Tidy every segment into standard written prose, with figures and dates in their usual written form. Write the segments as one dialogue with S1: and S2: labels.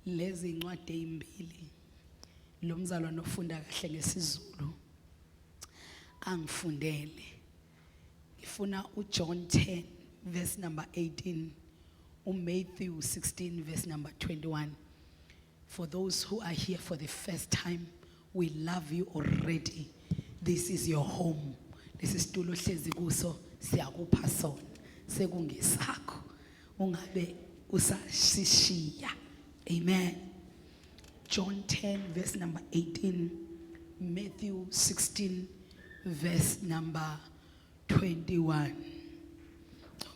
S1: lezi incwadi ezimbili lo mzalwane ofunda kahle ngesizulu angifundele. Ngifuna uJohn 10 verse number 18, uMatthew 16 verse number 21. For those who are here for the first time, we love you already. This is your home. This is isitulo hlezi kuso siyakupha sona sekungesakho ungabe usashishiya. Amen. John 10 verse number 18, Matthew 16 verse number 21.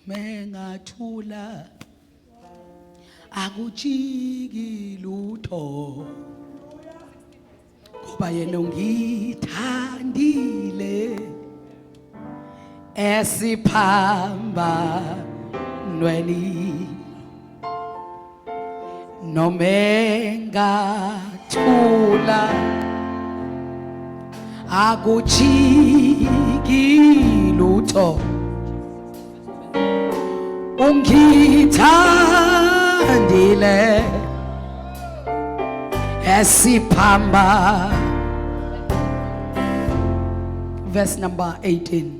S1: Mengathula akujiki lutho ngoba yena ungithandile esiphambanweni nomengathula akujiki lutho ungithandile esiphamba. Verse number 18.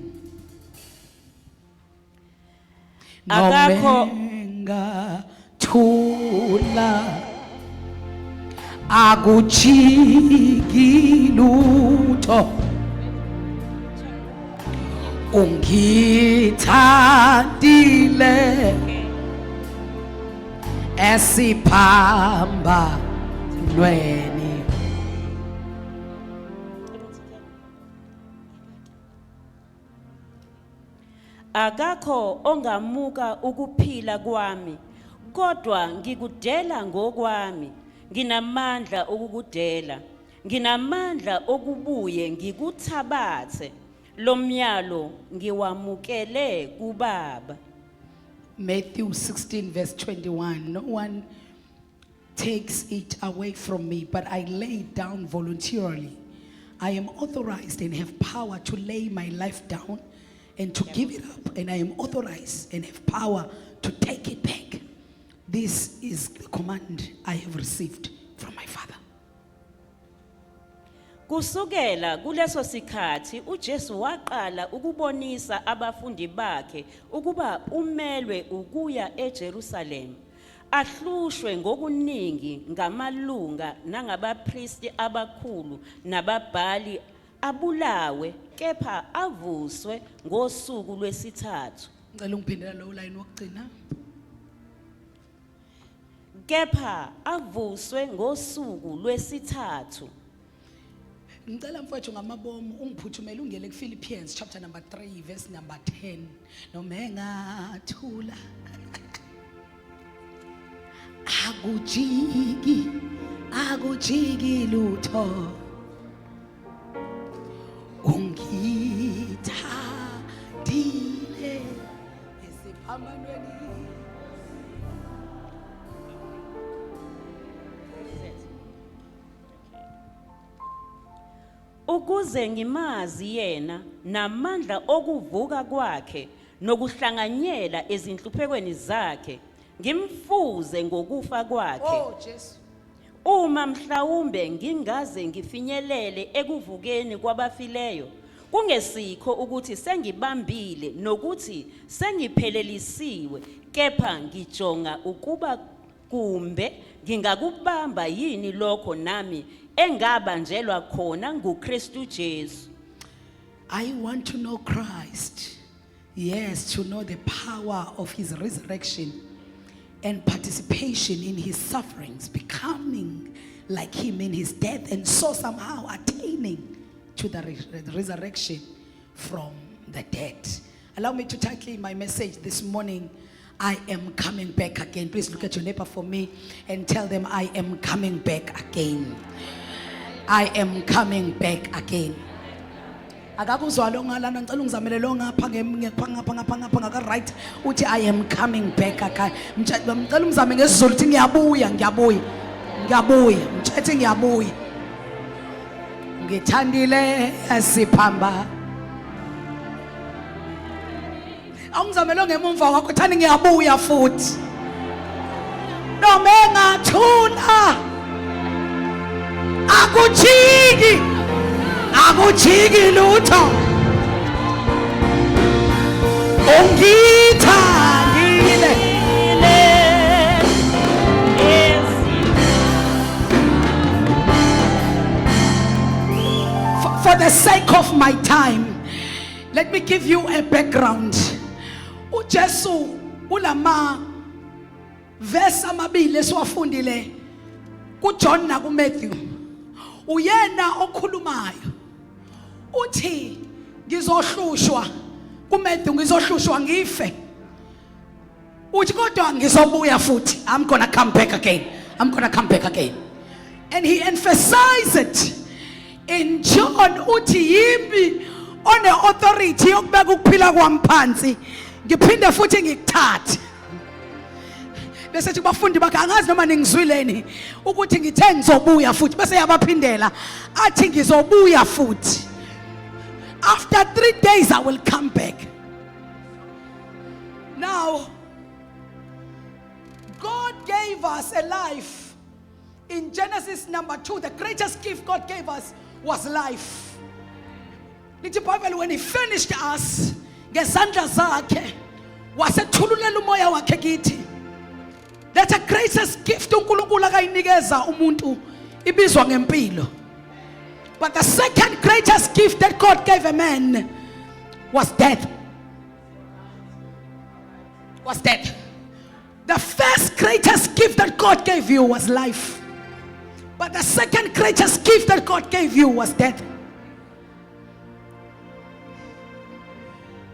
S1: Nomengathula akujiki lutho ungithandile esiphambanweni
S2: akakho ongamuka ukuphila kwami kodwa ngikudela ngokwami nginamandla okukudela nginamandla okubuye ngikuthabathe lomyalo ngiwamukele kuBaba.
S1: Matthew 16 verse 21. No one takes it away from me, but I lay it down voluntarily. I am authorized and have power to lay my life down and to give it up, and I am authorized and have power to take it back. This is the command I have received from my Father.
S2: Kusukela kuleso sikhathi uJesu waqala ukubonisa abafundi bakhe ukuba umelwe ukuya eJerusalem ahlushwe ngokuningi ngamalunga nangabapristi abakhulu nababhali abulawe kepha avuswe ngosuku lwesithathu.
S1: Ngicela ungiphindela lo line wokugcina.
S2: Kepha avuswe ngosuku lwesithathu.
S1: Ngicela mfowethu ngamabomu ungiphuthumele ungele kuPhilippians chapter number 3 verse number 10. Nomengathula akujiki lutho ungithandile esiphambanweni.
S2: Ukuze ngimazi yena namandla okuvuka kwakhe nokuhlanganyela ezinhluphekweni zakhe ngimfuze ngokufa kwakhe.
S1: Oh Jesu.
S2: Uma mhlawumbe ngingaze ngifinyelele ekuvukeni kwabafileyo kungesikho ukuthi sengibambile nokuthi sengiphelelisiwe kepha ngijonga ukuba kumbe ngingakubamba yini lokho nami engabanjelwa khona nguKristu Jesu.
S1: I want to know Christ. Yes, to know the power of his resurrection and participation in his sufferings, becoming like him in his death, and so somehow attaining to the resurrection from the dead. Allow me to title my message this morning, I am coming back again. Please look at your neighbor for me and tell them, I am coming back again. I am coming back again. Akakuzwa lo ngalana ngicela ungizamele lo ngapha ngapha ngaka right uthi I am coming back again. Ngicela ungizame ngesizulu uthi ngiyabuya mthethe ngiyabuya. Ngithandile esiphamba. Awungizamele ngemumva wakho thani ngiyabuya futhi. Nomengathula Akujiki. Akujiki lutho. Ungithandile. For the sake of my time, let me give you a background. uJesu ulama verse amabili esiwafundile kuJohn na kuMatthew. Uyena okhulumayo. Uthi ngizohlushwa kuMatthew, ngizohlushwa ngife. Uthi kodwa ngizobuya futhi. I'm going to come back again. I'm going to come back again. And he emphasized it in John. Uthi yimi on the authority yokubeka ukuphila kwami phansi. Ngiphinde futhi ngikuthathe. Besethi bafundi bakhe angazi noma ningizwileni ukuthi ngithe ngizobuya futhi bese yabaphindela athi ngizobuya futhi. After 3 days I will come back. Now God gave us a life. In Genesis number 2, the greatest gift God gave us was life. Lithi Bible, when he finished us ngezandla zakhe wasethululela umoya wakhe kithi. That's the greatest gift uNkulunkulu akayinikeza umuntu ibizwa ngempilo. But the second greatest gift that God gave a man was death. Was death. The first greatest gift that God gave you was life. But the second greatest gift that God gave you was death.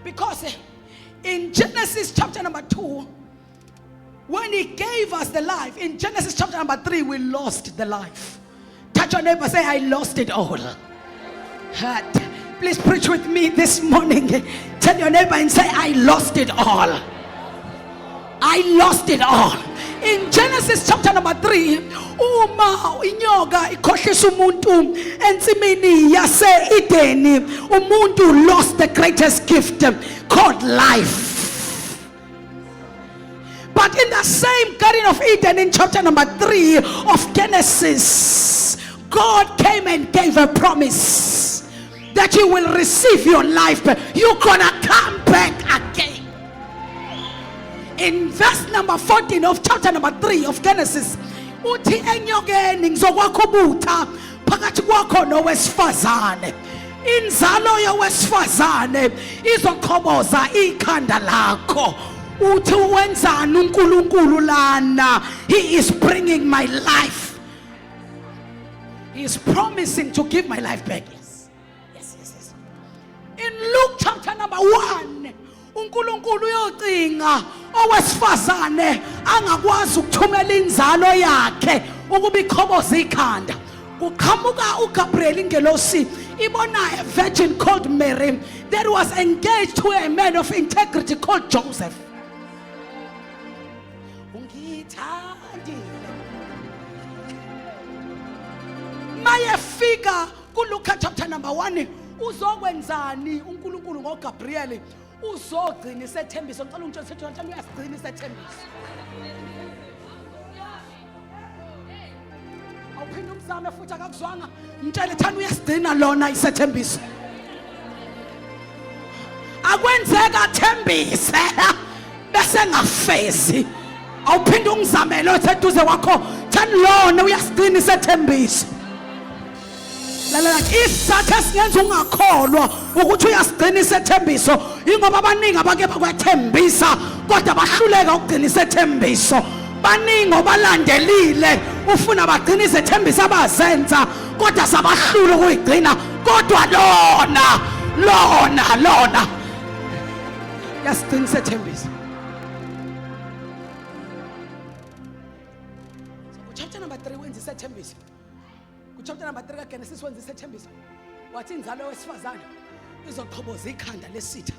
S1: Because in Genesis chapter number 2, when he gave us the life, in Genesis chapter number 3, we lost the life. Touch your neighbor, say, I lost it all. Please preach with me this morning. Tell your neighbor and say, I lost it all. I lost it all. In Genesis chapter number 3, uma inyoka ikhohlisa umuntu ensimini yase Edeni, umuntu lost the greatest gift called life. But in the same Garden of Eden, in chapter number 3 of Genesis, God came and gave a promise that you will receive your life back. You're gonna come back again. In verse number 14 of chapter number 3 of Genesis, uthi enyokeni ngizokwakubutha phakathi kwakho nowesifazane. Inzalo yowesifazane izokhoboza ikhanda lakho. Uthi wenzani uNkulunkulu lana? He is bringing my life. He is promising to give my life back. Yes. In Luke chapter number 1, uNkulunkulu uyocinga owesifazane angakwazi ukuthumela inzalo yakhe ukuba ikhoboza ikhanda. Kuqhamuka uGabriel ingelosi ibona a virgin called Mary that was engaged to a man of integrity called Joseph. Maye fika kuLuka chapter number 1, uzokwenzani uNkulunkulu ngoGabriel? Uzogcina isethembiso. Ngicela ungitshele ukuthi uyasigcina isethembiso. Awuphinde umzame futhi akakuzwanga. Mtshele thana uyasigcina lona isethembiso. Akwenzeka thembise bese ngafezi. Awuphinde ungizamele oseduze kwakho thana lona uyasigcina isethembiso. Lalela isizathu esingenza ungakholwa ukuthi uyasigcina isethembiso ingoba abaningi abake bakwathembisa kodwa bahluleka ukugcina isethembiso. Baningi obalandelile ufuna bagcina isethembiso abazenza kodwa sabahlula ukuyigcina kodwa lona yasigcina isethembiso. Chapter number 3 wenza isethembiso. Chapter number 3 kaGenesis wenza isethembiso. Wathi inzalo yowesifazane izokhoboza ikhanda lesitha.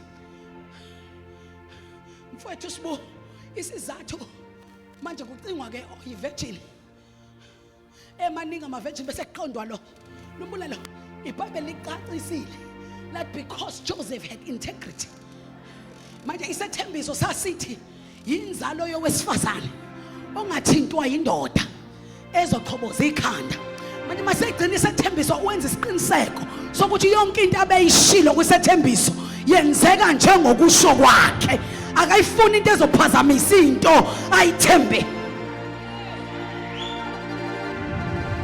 S1: Mfowethu sibo isizathu manje kucingwa ke oyivirgin. Emaningi ama-virgin bese kuqondwa lo. Lumbulelo iBhayibheli licacisile that because Joseph had integrity. Manje isethembiso sasithi yinzalo yowesifazane ongathintwa yindoda ezokhoboza ikhanda. Manje masegcina isethembiso wenza isiqiniseko sokuthi yonke into abeyishilo kwisethembiso yenzeka njengokusho kwakhe. Akayifuni into ezophazamisa into ayithembe.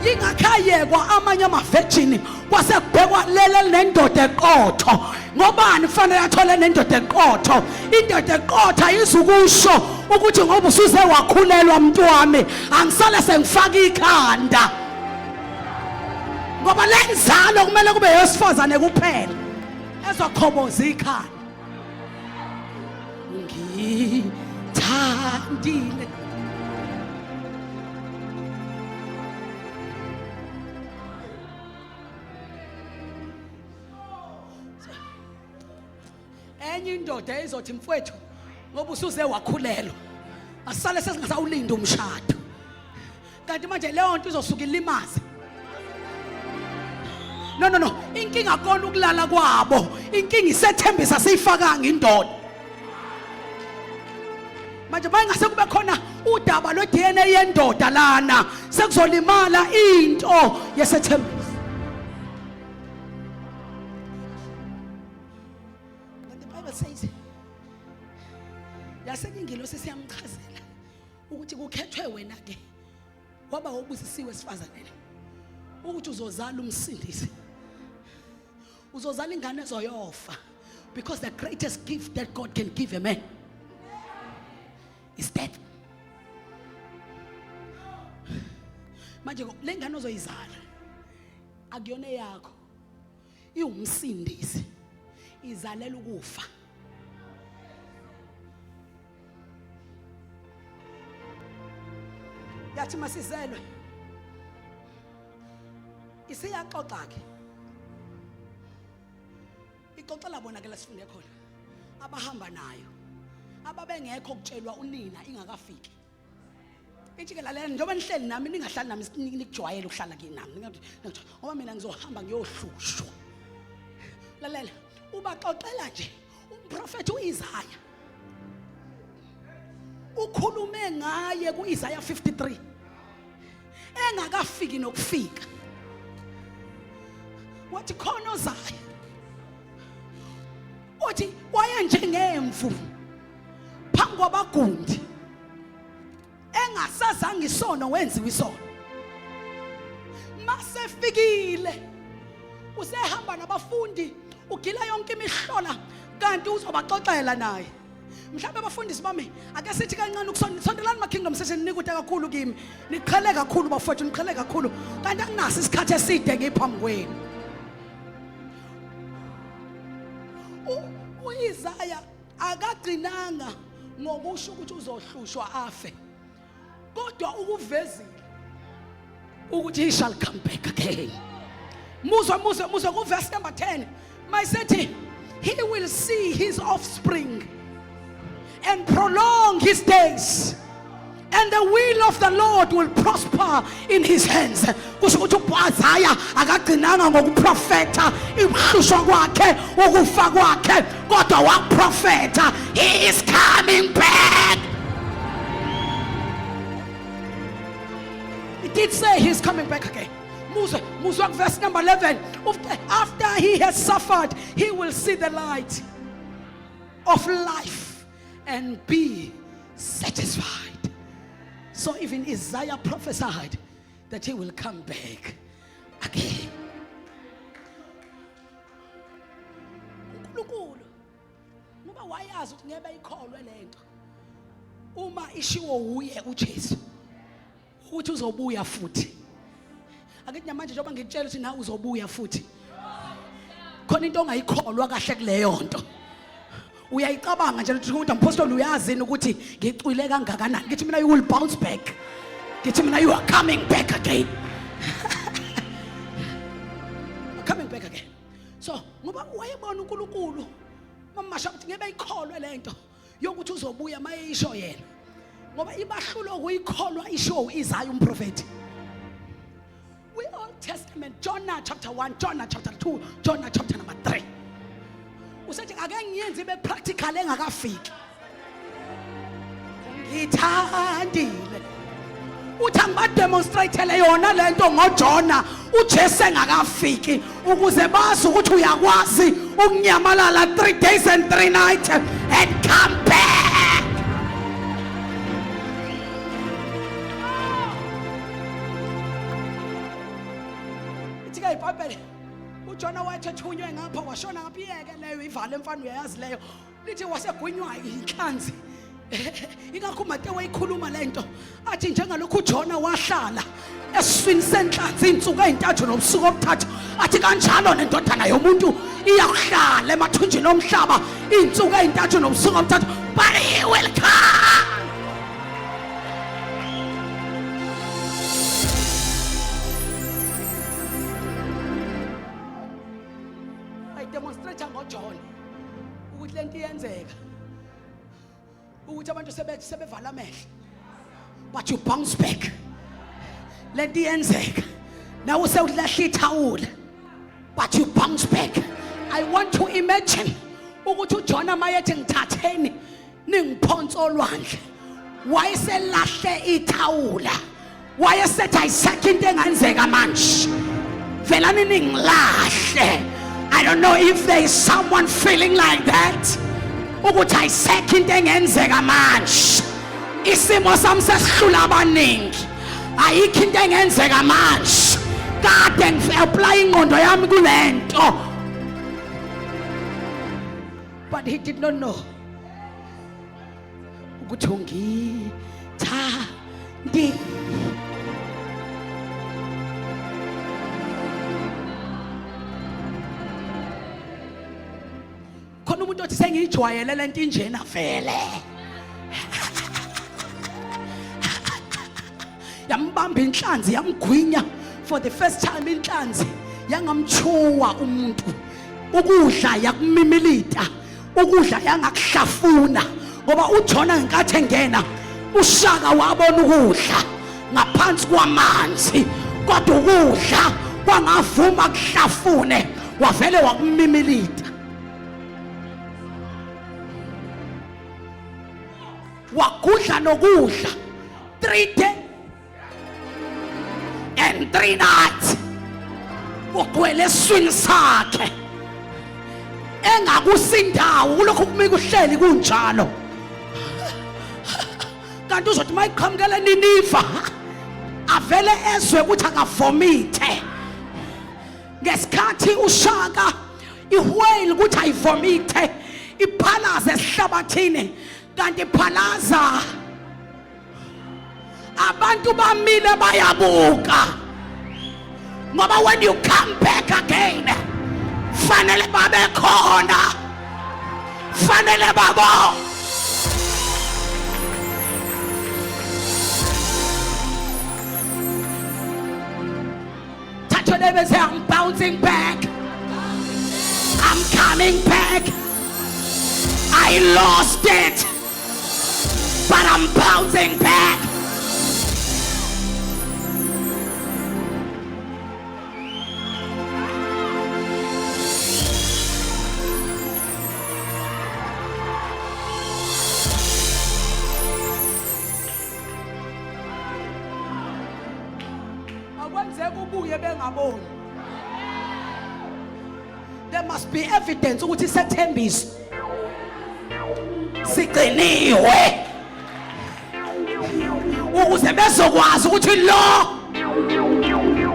S1: Yingakhayekwa amanye ama-virgin kwasekubhekwa lele nendoda eqotho. Ngobani kufanele athole nendoda eqotho? Indoda eqotho ayizukusho ukuthi ngoba usuze wakhulelwa mntu wami angisale sengifaka ikhanda. Ngoba lenzalo kumele kube yosifazane kuphela ezokhoboza ikhanda. Ngithandile enye indoda izothi mfowethu ngoba usuze wakhulelwa asale sesingasawulinda umshado. Kanti manje leyo nto izosuka ilimaze. No, inkinga akona ukulala kwabo, inkinga isethembisa siyifakanga indoda. Manje bayingase kube khona udaba lo DNA yendoda lana sekuzolimala into yesethembiso. But the Bible says yasekingilo sesiyamchazela ukuthi kukhethwe wena ke waba ubusisiwe sifazane ukuthi uzozala umsindisi. Uzozala ingane ezoyofa, because the greatest gift that God can give a man is death. Manje le ngane ozoyizala akuyona yakho, iwumsindisi, izalela ukufa. Yathi masizelwe isiyaxoxa ke ixoxela bona ke lasifunde khona abahamba nayo ababengekho kutshelwa unina ingakafiki. Ithi ke lalela njengoba nihleli nami ningahlali nami nikujwayele ukuhlala ke nami ngoba mina ngizohamba ngiyohlushwa. Lalela ubaxoxela nje umprofeti uIsaya ukhulume ngaye kuIsaya 53 engakafiki nokufika. Wathi khona ozayo uthi waye njengemvu phambi kwabagundi engasazange isono wenziwe isono. Masefikile usehamba nabafundi ugila yonke imihlola kanti uzobaxoxela naye. Mhlawumbe abafundisi bami ake sithi kancane ukusondelana ma-kingdom session nikude kakhulu kimi, niqhele kakhulu bafowethu, niqhele kakhulu kanti anginaso isikhathi eside ngiphambi kwenu. uIsaya akagcinanga ngokusho ukuthi uzohlushwa afe, kodwa ukuvezile ukuthi he shall come back again. Muzwa ku verse number 10 mayisethi he will see his offspring and prolong his days, and the will of the Lord will prosper in his hands. Kusho ukuthi uIsaya akagcinanga ngokuprofeta ibhlushwa kwakhe ukufa kwakhe, kodwa waprofeta he is coming back. It did say he is coming back again. Muzwa verse number 11. After he has suffered, he will see the light of life and be satisfied. So even Isaiah prophesied that he will come back again. uNkulunkulu ngoba wayazi ukuthi ngeke bayikholwe lento uma ishiwo uye uJesu ukuthi uzobuya futhi. Akithi namanje njengoba ngitshela ukuthi nawe uzobuya futhi, khona into ongayikholwa kahle kuleyo nto. Uyayicabanga nje ukuthi umpostoli uyazini ukuthi ngicwile kangakanani. Ngithi mina you will bounce back. Ngithi mina you are coming back again. Coming back again. So ngoba wayebona uNkulunkulu mamasha ukuthi ngeke bayikholwe lento yokuthi uzobuya mayisho yena, ngoba ibahlulo ukuyikholwa isho uIsaya umprofeti. We Old Testament, Jonah chapter 1, Jonah chapter 2, Jonah chapter number 3. Usethi ake ngiyenze ibe practical engakafiki. Ngithandile uthi angibademonstratele yona lento ngoJona uJesu engakafiki ukuze bazi ukuthi uyakwazi ukunyamalala 3 days and 3 nights and come back. Ithi ke iBhayibheli uJona wayethunywe ngapha washona ngapha iyeke leyo ivale emfana uyayazi leyo lithi wasegunywa inhlanzi. Ingakho uMateyu wayikhuluma lento athi njengalokhu uJona wahlala esiswini senhlanzi insuku ezintathu nobusuku obuthathu athi kanjalo nendodana yomuntu iyahlala emathunjini omhlaba insuku ezintathu nobusuku obuthathu, but he will come. I demonstrate ngoJona ukuthi lento iyenzeka ukuthi abantu sebevala amehlo, but you bounce back. Lento iyenzeka nawe sewulahla ithawula, but you bounce back. I want to imagine ukuthi uJona mayethi ngithatheni ningiphonsa olwandle wayeselahle ithawula, wayesethi ayisekho into engenzeka manje velani ningilahle. I don't know if there is someone feeling like that ukuthi ayisekho into engenzeka manje, isimo sami sesihlula abaningi, ayikho into engenzeka manje, kade ngi-apply ingqondo yami kulento. But he did not know ukuthi ungithandi. Khona umuntu othi sengiyijwayele lento injena vele. Yambamba inhlanzi yamgwinya for the first time, inhlanzi yangamchuwa umuntu, ukudla yakumimilita, ukudla yangakuhlafuna ngoba uJona ngenkathi engena uShaka wabona ukudla ngaphansi kwamanzi kodwa ukudla kwangavuma kuhlafune wavele wakumimilita. Wakudla nokudla 3 days and 3 nights ugcwele eswini sakhe engakusindawo kulokhu kumika uhleli kunjalo. Kanti uzothi mayiqhamukela Niniva avele ezwe ukuthi akavomithe ngesikhathi uShaka ihwele ukuthi ayivomithe iphalaze esihlabathini, kanti phalaza abantu bamile bayabuka ngoba when you come back again fanele babe khona, fanele babo. Touch your neighbor and say, I'm bouncing back, I'm coming back. I lost it, but I'm bouncing back. There must be evidence ukuthi sethembiso sigciniwe ukuze bezokwazi ukuthi lo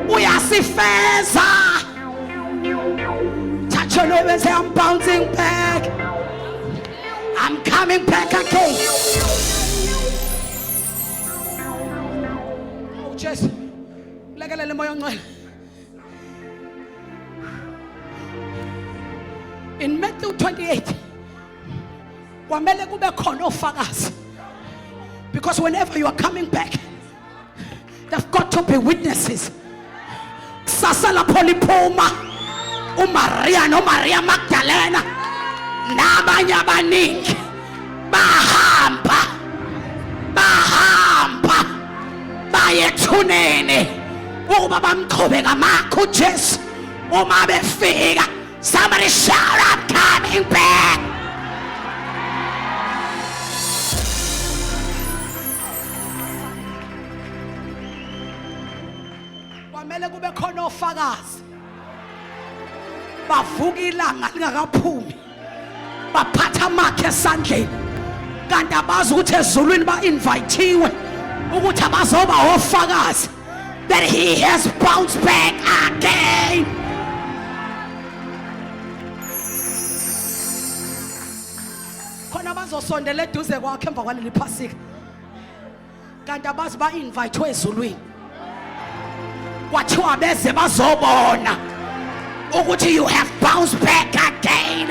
S1: uyasifeza. Touch your neighbor and say, I'm bouncing back, I'm coming back again. Oh Jesus, lekelele moya ongcwele. In Matthew 28 kwamele kube khona ofakazi, because whenever you are coming back there've got to be witnesses. Kusasa lapho liphuma uMaria noMaria Magdalena nabanye abaningi bahamba bayethunene ukuba bamqhobe ngamakho uJesu. Uma befika, somebody shout, I'm coming back. Kwamele kube khona ofakazi. Bavuka ilanga lingakaphumi. Baphatha amakhe esandleni. Kanti abazi ukuthi ezulwini ba-invithiwe ukuthi abazoba ofakazi that he has bounced back again. Khona bazosondela eduze kwakhe emva kwaleli phasika. Kanti abazi ba-invithiwe ezulwini. Kwathiwa beze bazobona ukuthi you have bounced back again.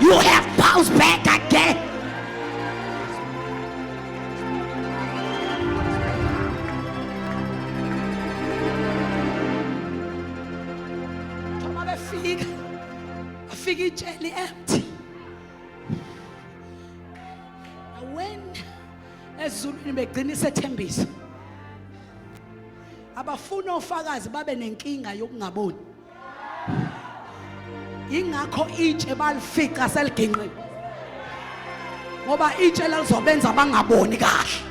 S1: You have bounced back again. Thoma befika. Afika ijeli empty. When ezulwini begcina isethembisa. Abafuna ofakazi babe nenkinga yokungaboni. Ingakho itshe balifica seliginqiwe. Ngoba itshe lalizobenza bangaboni kahle.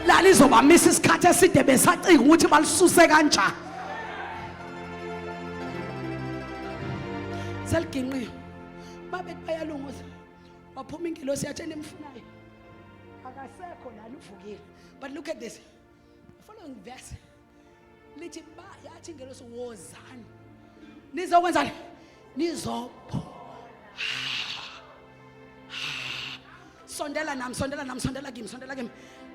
S1: Lalizoba misa isikhathi eside besacinga ukuthi balisuse kanjani. Seliginqiwe. Babe bayalunguza. Waphuma ingilosi yathi nimfunayo. Akasekho la uvukile. But look at this. The following verse. Lithi ba yathi ingilosi wozani. Nizokwenzani? Nizopho. Sondela nami, sondela nami, sondela kimi, sondela kimi.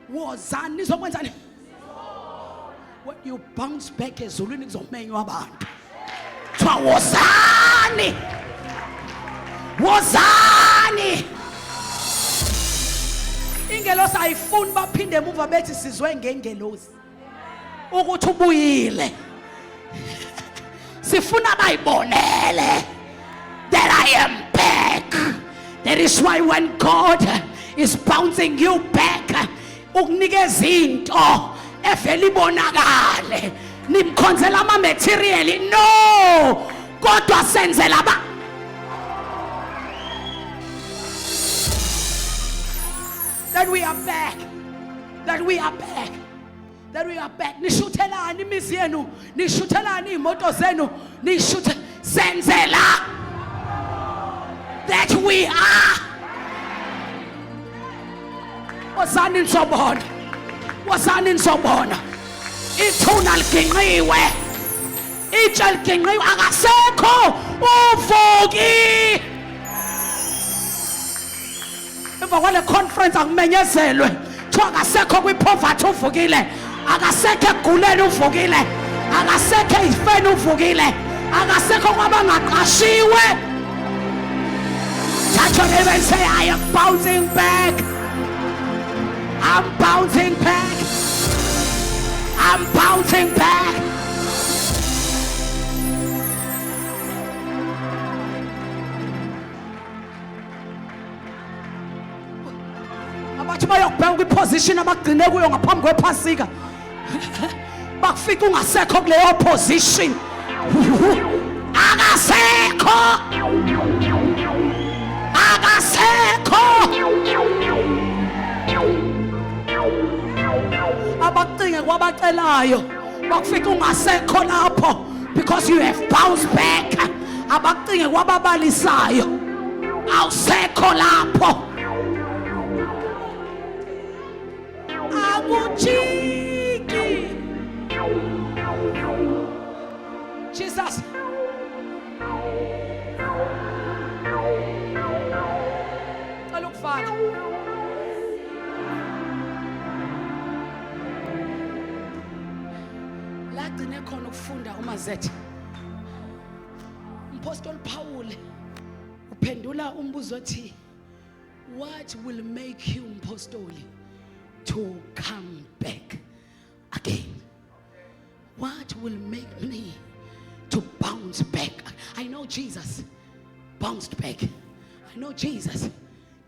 S1: Wozani nizokwenzani? When you bounce back ezulwini kuzomenywa abantu. Twa wozani. Wozani. Ingelosi ayifuni baphinde emuva bethi sizwe ngengelosi. Ukuthi ubuyile. Sifuna bayibonele that I am back. That is why when God is bouncing you back, ukunikeza into evela ibonakale. Nimkhonzela ama material no. Kodwa senzela ba that we are back. That we are back. That we are back. Nishuthelani imizi yenu, nishuthelani imoto zenu, nishuthe senzela that we are. Wozani nsobona. Wozani nsobona. Ithuna liginqiwe. Itshe liginqiwe akasekho uvuki. Emva kwale conference akumenyezelwe. Kuthiwa akasekho kwipoverty uvukile. Akasekho eguleni uvukile. Akasekho ezifeni uvukile. Akasekho kwabangaqashiwe. Touch your neighbor and say, I am bouncing back. I'm bouncing back. I'm bouncing back. Abathi bayokubheka kwiposition abagcine kuyo ngaphambi kwephasika. Bakufika ungasekho kuleyo position. Akasekho. Akasekho. Abacinge kwabacelayo bakufika ungasekho lapho because you have bounced back. Abacinge kwababalisayo awusekho lapho. Akujiki. Jesus. Cela ukufana. La gcine khona ukufunda umazethe. Apostle Paul uphendula umbuzo othi, what will make you mpostoli to come back again? What will make me to bounce back? I know Jesus bounced back. I know Jesus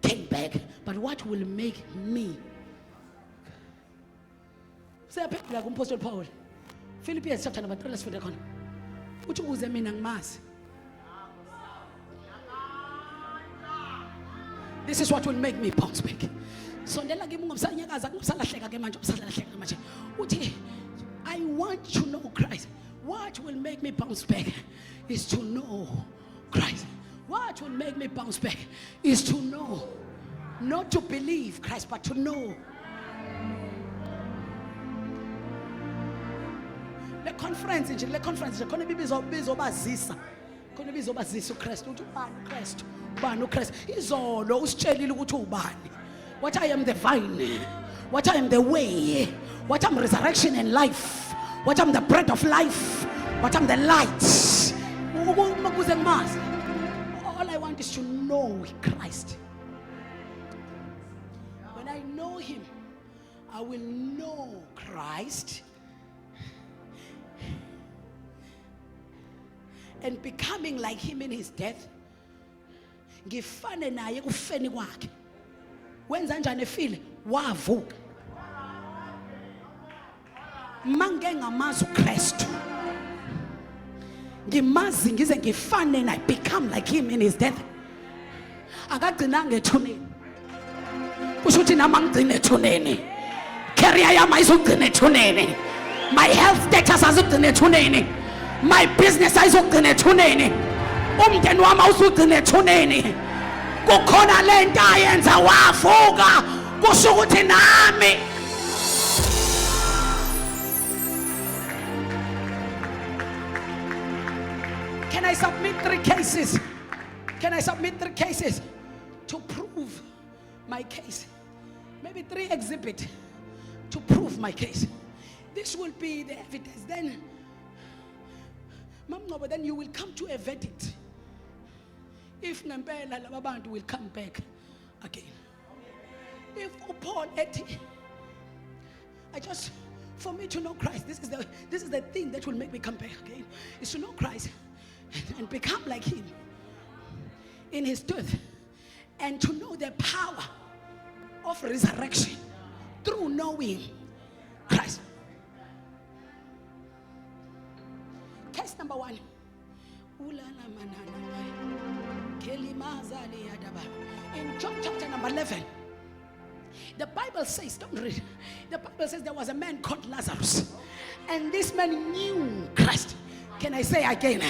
S1: came back. But what will make me? Siyaphendula kuMapostle Paul. Philippians chapter number 3, let's read it. Uthi uze mina ngimazi. This is what will make me bounce back. Sondela kimi ngomsanyakaza ngomsalahleka ke manje umsalahleka manje. Uthi I want to know Christ. What will make me bounce back is to know Christ. What will make me bounce back is to know, not to believe Christ, but to know. Le conference khona bizobazisa. Khona bizobazisa uKristu uthi ubani uKristu. Ubani uKristu. Izolo usitshelile ukuthi ubani. What I am the vine. What I am the way. What I'm resurrection and life. What I'm the bread of life. What I'm the light. All I want is to know Christ. When I know him, I will know Christ. And becoming like him in his death. Ngifane naye kufeni kwakhe. Wenza njani efile? Wavuka. Mange ngamazi uKristu. Ngimazi ngize ngifane naye, become like him in his death. Akagcinanga ethuneni. Kusho ukuthi nami angigcine ethuneni. Career yami ayizogcina ethuneni. My health status azogcina ethuneni. My business ayizogcina ethuneni. Umndeni wami awuzogcina ethuneni. Kukhona lento ayenza wavuka. Kusho ukuthi nami Can I submit 3 cases? Can I submit 3 cases to prove my case? Maybe 3 exhibits to prove my case. This will be the evidence. Then, then you will come to a verdict. If ngempela laba bantu will come back again. If Paul for me to know Christ, this is the thing that will make me come back again, is to know Christ and become like him in his death, and to know the power of resurrection through knowing Christ. Case number 1. In John chapter number 11, the Bible says, don't read, the Bible says there was a man called Lazarus, and this man knew Christ. Can I say again?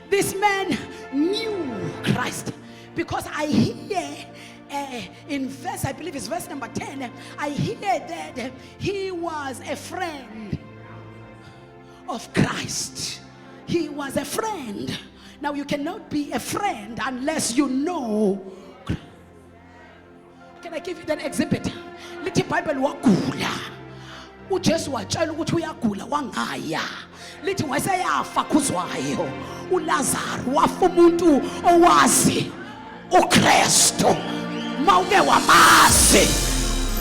S1: This man knew Christ, because I hear in verse, I believe it's verse number 10, I hear that he was a friend of Christ. He was a friend. Now you cannot be a friend unless you know. Can I give you that exhibit? Little Bible wagula. uJesu watshela ukuthi uyagula wangaya. Lithi wayeyafa kuzwayo. uLazaro wafa umuntu owazi uKristu. Mawuke wamazi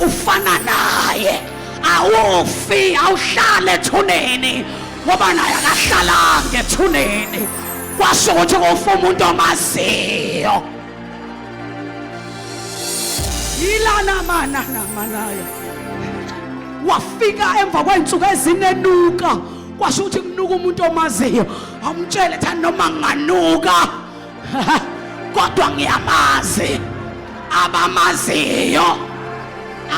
S1: ufana naye. Awufi awuhlale ethuneni ngoba naye akahlala ngethuneni. Kwasho ukuthi ufa umuntu omaziyo. Ilana manaya. Wafika emva kwensuku ezinenuka. Kwasho ukuthi kunuka umuntu omaziyo. Amtshele thani noma nganuka. Kodwa ngiyamazi. Abamaziyo.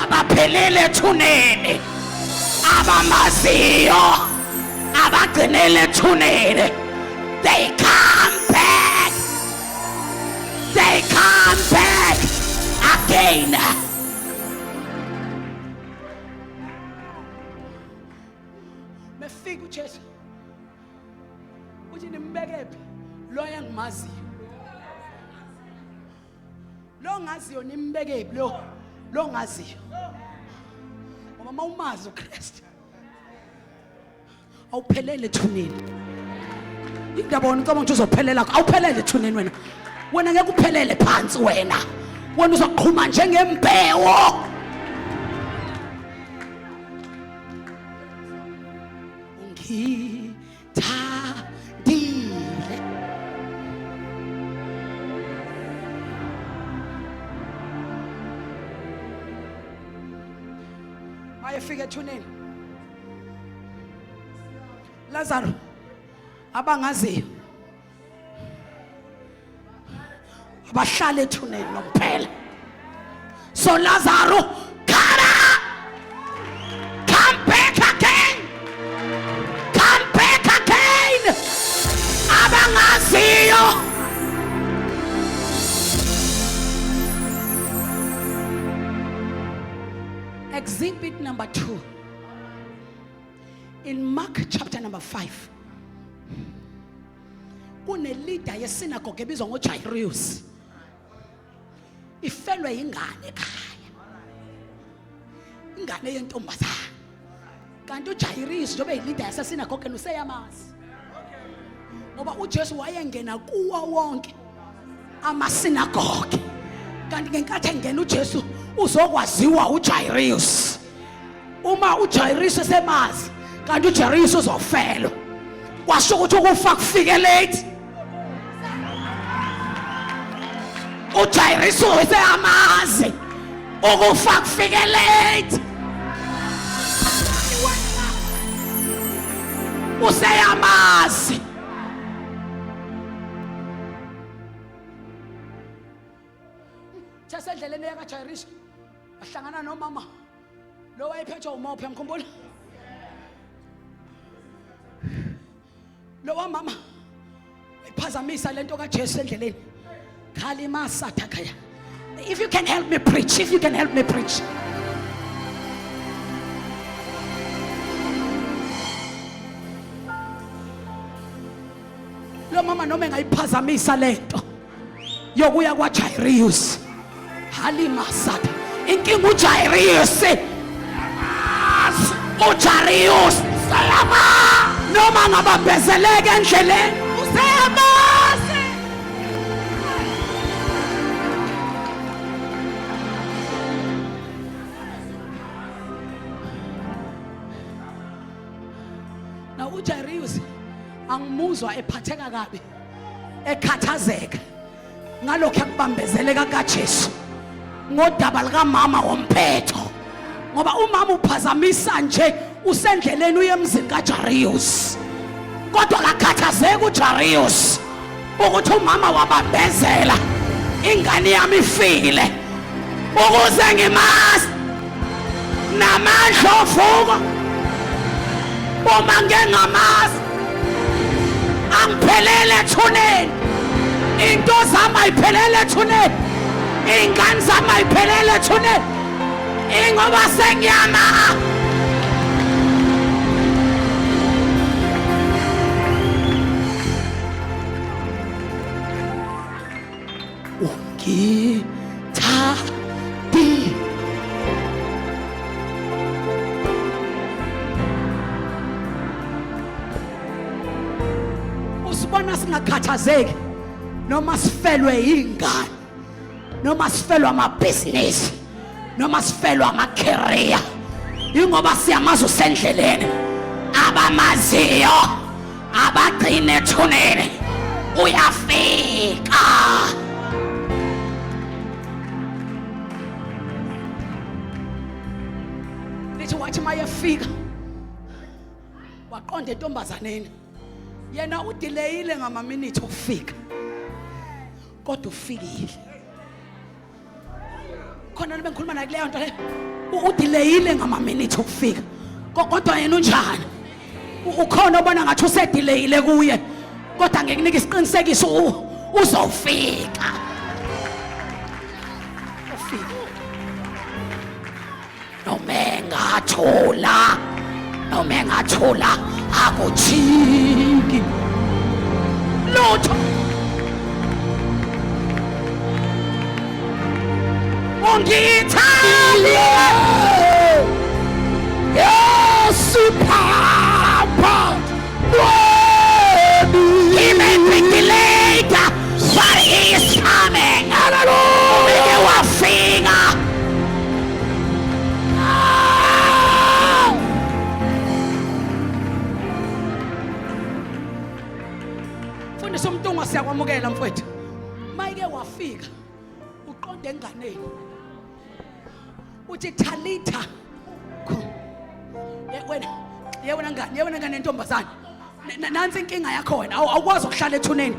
S1: Abaphelele ethuneni. Abamaziyo. Abagcinele ethuneni. They come back. They come back again. Mefika uJesu. Uthi nimbekephi? Lo yangimaziyo. Lo ngaziyo nimbekephi lo? Lo ngaziyo. Ngoba mawumazi uKristu. Awuphelele ethuneni. Ngiyabona ucabanga ukuthi uzophelela awuphelele ethuneni wena. Wena ngeke uphelele phansi wena. Wena uzoqhuma njengembewo. Ungithandile. Ayefika ethuneni. Lazarus abangaziyo abahlala ethuneni nomphela. So Lazarus, come back again. Exhibit number 2. In Mark chapter number 5. Kune leader yesinagoge ebizwa ngoJairus. Ifelwe ingane ekhaya. Ingane yentombazana. Kanti uJairus njobe yileader yesinagoge useyamazi. Ngoba uJesu wayengena kuwo wonke amasinagoge. Kanti ngenkathi engena uJesu uzokwaziwa uJairus. Uma uJairus esemazi, kanti uJairus uzofelwa. Kwasho ukuthi ukufa kufike late. uJairus useyamazi ukufa kufike late. Useyamazi. Sasendleleni yakaJairus ahlangana nomama lo wayephethwe umophe mkhumbula. Lo wamama iphazamisa lento kaJesu endleleni. Khalima sathakaya. If you can help me preach, if you can help me preach. Lo mama noma engayiphazamisa lento yokuya kwaJairus. Halima satha. Inkinga uJairus. uJairus sayama. Noma ngabambezeleke endleleni useyamazi. Now uJairus angimuzwa ephatheka kabi, ekhathazeka ngalokho akubambezeleka kaJesu ngodaba lika mama womphetho. Ngoba umama uphazamisa nje usendleleni uye emzini kaJairus. Kodwa akakhathazeki uJairus ukuthi umama wabambezela ingane yami ifile ukuze ngimazi namandla ovuka. Uma ngengamazi angiphelele ethuneni. Into zami ayiphelele ethuneni. Ingane zami ayiphelele ethuneni. Ingoba sengiyama. Ungithandi. Usibona singakhathazeki noma sifelwe ingane, noma sifelwe amabhizinisi, noma sifelwe amacareer. Ingoba siyamazi usendleleni abamaziyo abagcina ethuneni uyafika. Lithi wathi mayefika waqonda entombazaneni. Yena udelayile ngama-minute ukufika, kodwa ufikile. Khona nibe ngikhuluma naye kuleyo nto le. Udelayile ngama-minute ukufika, kodwa yena unjani? Ukhona obona ngathi usedelayile kuye, kodwa ngekunika isiqinisekiso uzofika. Ufika. Noma engathula akuthiki lutho. Ungithandi Yesu Papa. He may be delayed, but he is coming. Hallelujah. Wafika. Fundisa umntunga siyakwamukela mfowethu. Mayike wafika uqonde enganeni. Uthi Talitha khona. Yewena ngane nentombazana. Nansi inkinga yakho wena. Awukwazi ukuhlala ethuneni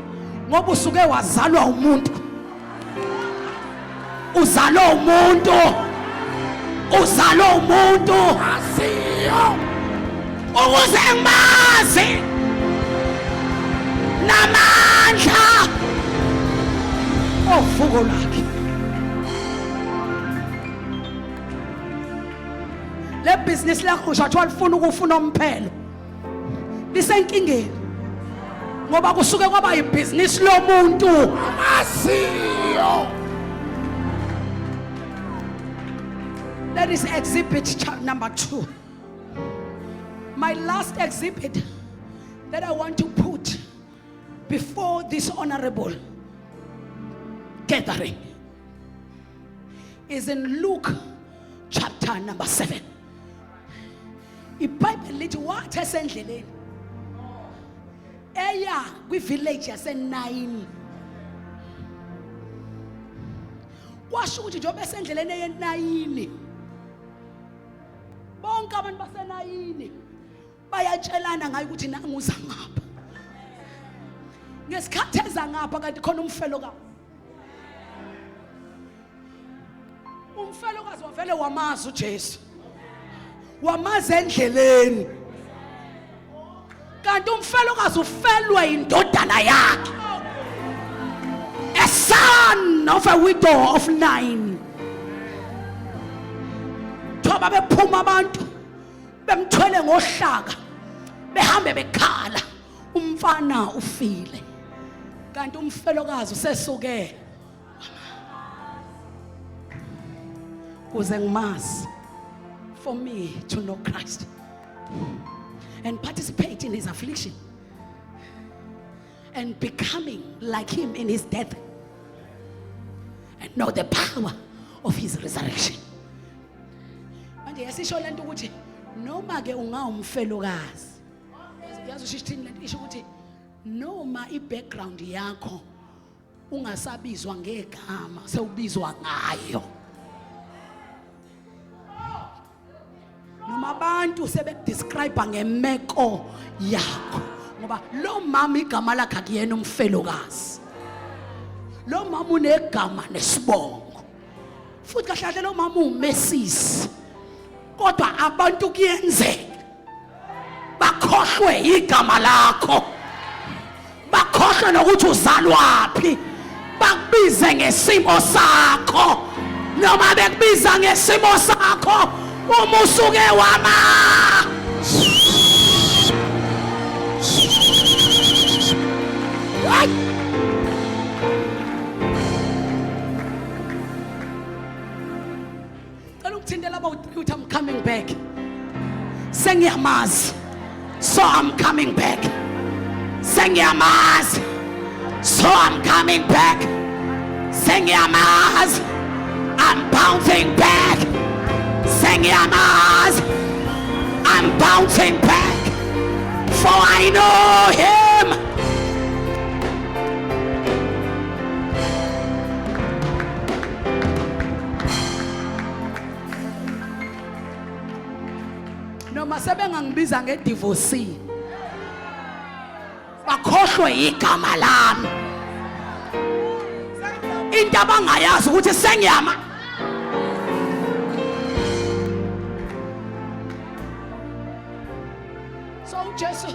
S1: ngoba usuke wazalwa umuntu. Uzalwa umuntu. Asiyo. Ukuze ngimazi namandla ovuko lakhe. le business lakho ngisho athi walifuna ukufuna umphelo lisenkingeni ngoba kusuke kwaba ibusiness lomuntu
S3: Asiyo.
S1: That is exhibit number 2. My last exhibit that I want to put before this honorable gathering is in Luke chapter number 7. iBhayibheli lithi wathi esendleleni eya kwi-village yase-9 kwasho ukuthi njengoba esendleleni eye-9 bonke abantu base-9 bayatshelana ngayo ukuthi nanguza ngapha ngesikhathi eza ngapha kanti khona umfelokazi wavele wamazi uJesu wamazi endleleni kanti umfelokazi ufelwe indodana yakhe, a son of a widow of 9. Thoba bephuma abantu bemthwele ngohlaka behambe bekhala umfana ufile kanti umfelokazi usesuke kuze ngimazi. For me to know Christ and participate in his affliction and becoming like him in his death and know the power of his resurrection. Manje yasisho lento ukuthi noma ke ungawumfelokazi yazi ushithini lento isho ukuthi noma ibackground yakho ungasabizwa ngegama sewubizwa ngayo, noma abantu sebedescribe ngemeko yakho ngoba lo mama igama lakhe akuyena umfelokazi, lo mama unegama nesibongo futhi kahle kahle lo mama uMesisi kodwa abantu kuyenzeka bakhohlwe igama lakho, bakhohlwe nokuthi uzalwaphi, bakubize ngesimo sakho noma bekubiza ngesimo sakho umusuke wama cela ukuthindela ukuthi I'm coming back. Sengiyamazi, so I'm coming back. Sengiyamazi, so I'm coming back. Sengiyamazi, I'm bouncing back. Sengiyamazi, I'm bouncing back, for I know him. Noma sebengangibiza ngedivorcee bakhohlwe igama lami, into abangayazi ukuthi sengiyama. So uJesu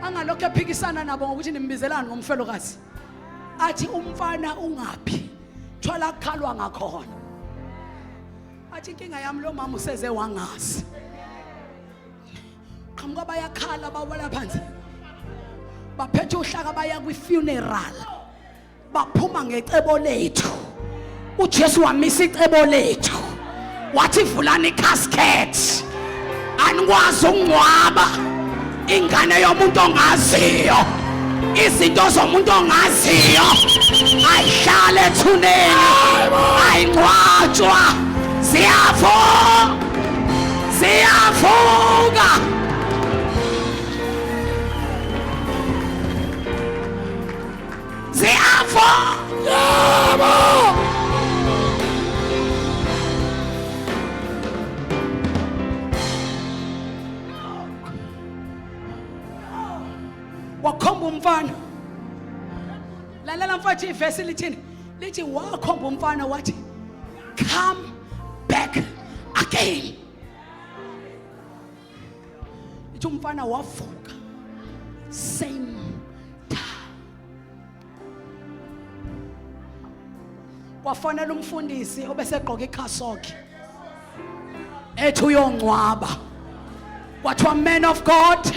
S1: angalokho ephikisana nabo ngokuthi nimbizelani ngomfelokazi, athi umfana ungaphi thwala kukhalwa ngakhona, athi inkinga yami lo mama useze wangazi qhamuka bayakhala bawela phansi baphethe uhlaka baya kwi-funeral baphuma ngecebo lethu. uJesu wamisa icebo lethu wathi vulani i-casket, anikwazi ukungcwaba ingane yomuntu ongaziyo, izinto zomuntu ongaziyo ayihlale ethuneni ayingcwatshwa ziyavuka. Wakhomba umfana, lalela mfowethu ivesi lithini, lithi wakhomba umfana wathi come back again. Lithi umfana wavuka same time. Wafonela umfundisi obesegqoka ikhasokhi ethi uyongcwaba. Kwathiwa, man of God,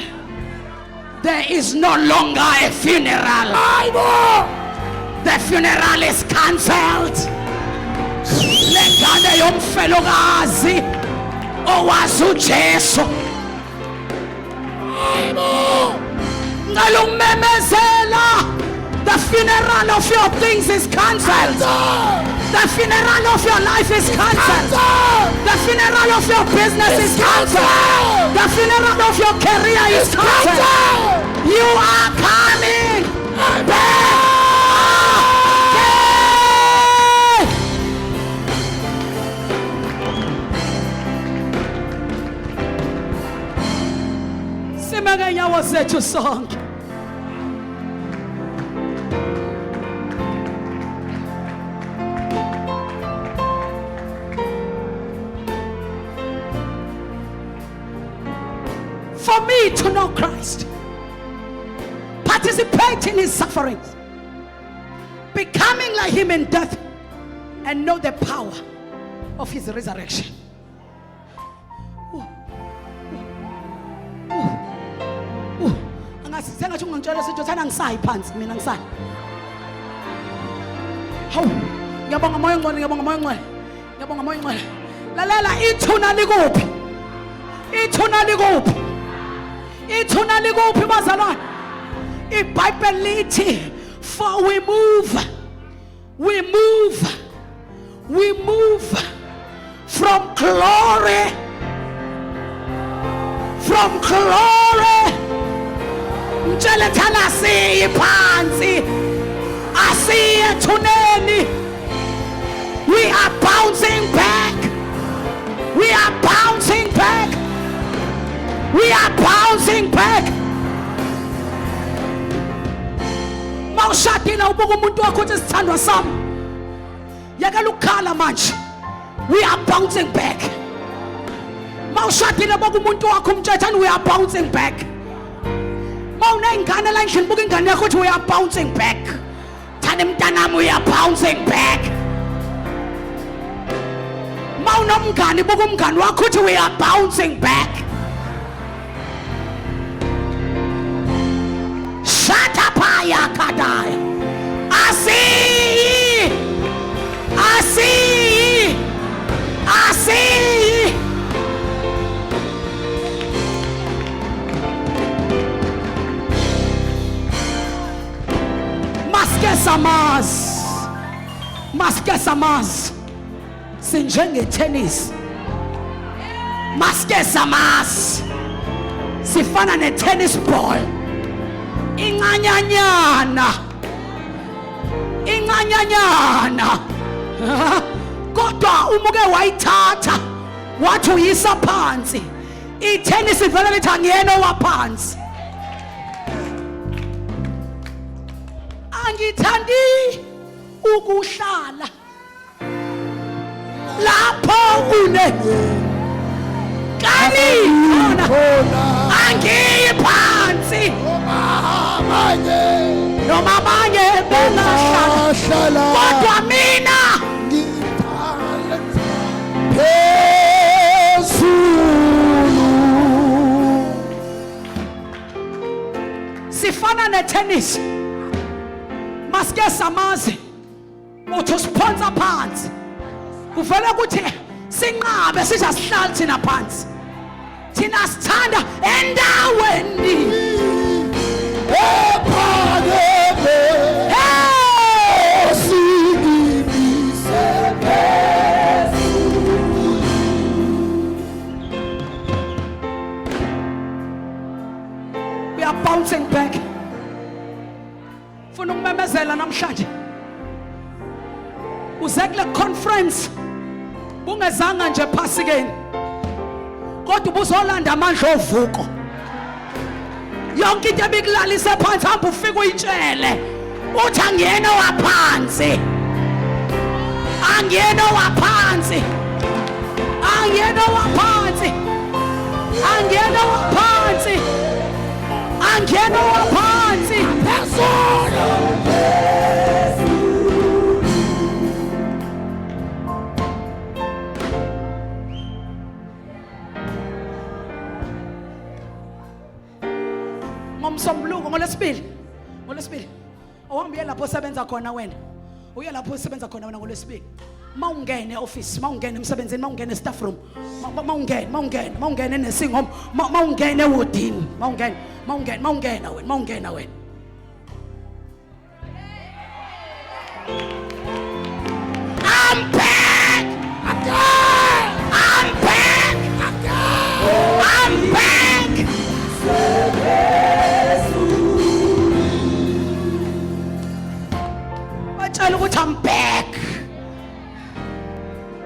S1: there is no longer a funeral. The funeral is cancelled. Lengane yomfelokazi owazi uJesu. Ngalumemezela, the funeral of your things is cancelled. The funeral of your life is cancelled. The funeral of your business is cancelled. The funeral of your career is cancelled. You are coming back. Simeke nyawo zethu sonke. For me to know Christ, participate in his sufferings, becoming like him in death, and know the power of his resurrection. Sengathi ungangitshela sithi uthanda ngisayi phansi mina ngisayi. Hawu, ngiyabonga moya ngcwele, ngiyabonga moya ngcwele. Ngiyabonga moya ngcwele. Lalela, ithuna likuphi? Ithuna likuphi? Ithuna likuphi bazalwane? iBhayibheli lithi, for we move from glory mtshele thana asiyi phansi, asiye ethuneni. We are bouncing back. We are bouncing back. We are bouncing back. Mawushadile ubuka umuntu wakho uthi sithandwa sami, yakela ukukhala manje. We are bouncing back. Mawushadile ubuka umuntu wakho umtshethani, we are bouncing back. Mawunengane la endlini buka ingane yakho uthi we are bouncing back. Thana mntanami, we are bouncing back. Mawunomngane buka umngane wakho uthi we are bouncing back. Shatapaya kadai. Asi. Maske samaz. Sinjenge tennis. Maske samaz. Sifana ne tennis ball. Inganyanyana. Kodwa umuke wayithatha wathi uyisa phansi, itennis ivela lithi angiyena waphansi. Angithandi ukuhlala lapho kune kani khona, angiyi phansi noma abanye bengahlala, kodwa mina phezulu. Sifana ne-tennis. Maske samazi uthi sponsor phansi, kuvele ukuthi sinqabe sija sihlala thina phansi, thina sithanda endaweni ephakeme. We are bouncing back. Funa ukumemezela namhlanje. Uze kule conference ungezanga nje phasikeni, kodwa ubuzolanda amandla ovuko. Yonke into ebikulalise phansi hamba ufike uyitshele uthi angiyena waphansi, angiyena waphansi, angiyena waphansi, angiyena waphansi, angiyena waphansi. ngomsombuluko ngolwesibili ohamba uye lapho osebenza khona wena uye lapho osebenza khona wena ngolwesibili mawungene office mawungene emsebenzini mawungene staff room mawungene nursing home mawungene wodini mawungena wena I'm back again. I'm back again. I'm back. Batshela ukuthi I'm back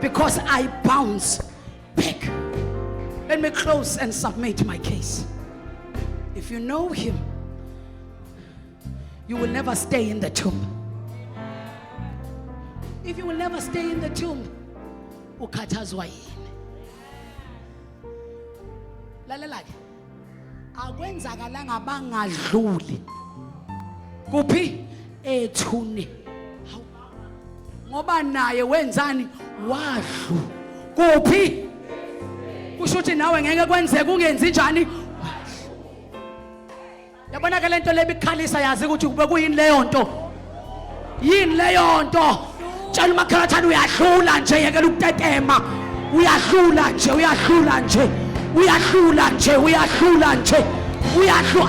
S1: because I bounce back. Let me close and submit my case. If you know him, you will never stay in the tomb. If you will never stay in the tomb, ukhathazwa yini? Lalela ke. Akwenzakalanga bangadluli. Kuphi? Ethune. Ngoba naye wenzani? Wadlu. Kuphi? Kusho ukuthi nawe ngeke kwenzeke ungenzi njani? Yabona ke lento lebikhalisa yazi ukuthi kube kuyini leyo nto. Yini leyo nto? Tshela umakhathana uyadlula nje yekela ukutetema. Uyadlula nje.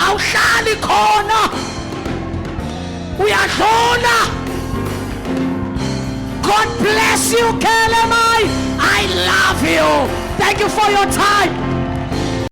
S1: Awuhlali khona. Uyadlula. God bless you, Kelemai. I love you. Thank you for your time.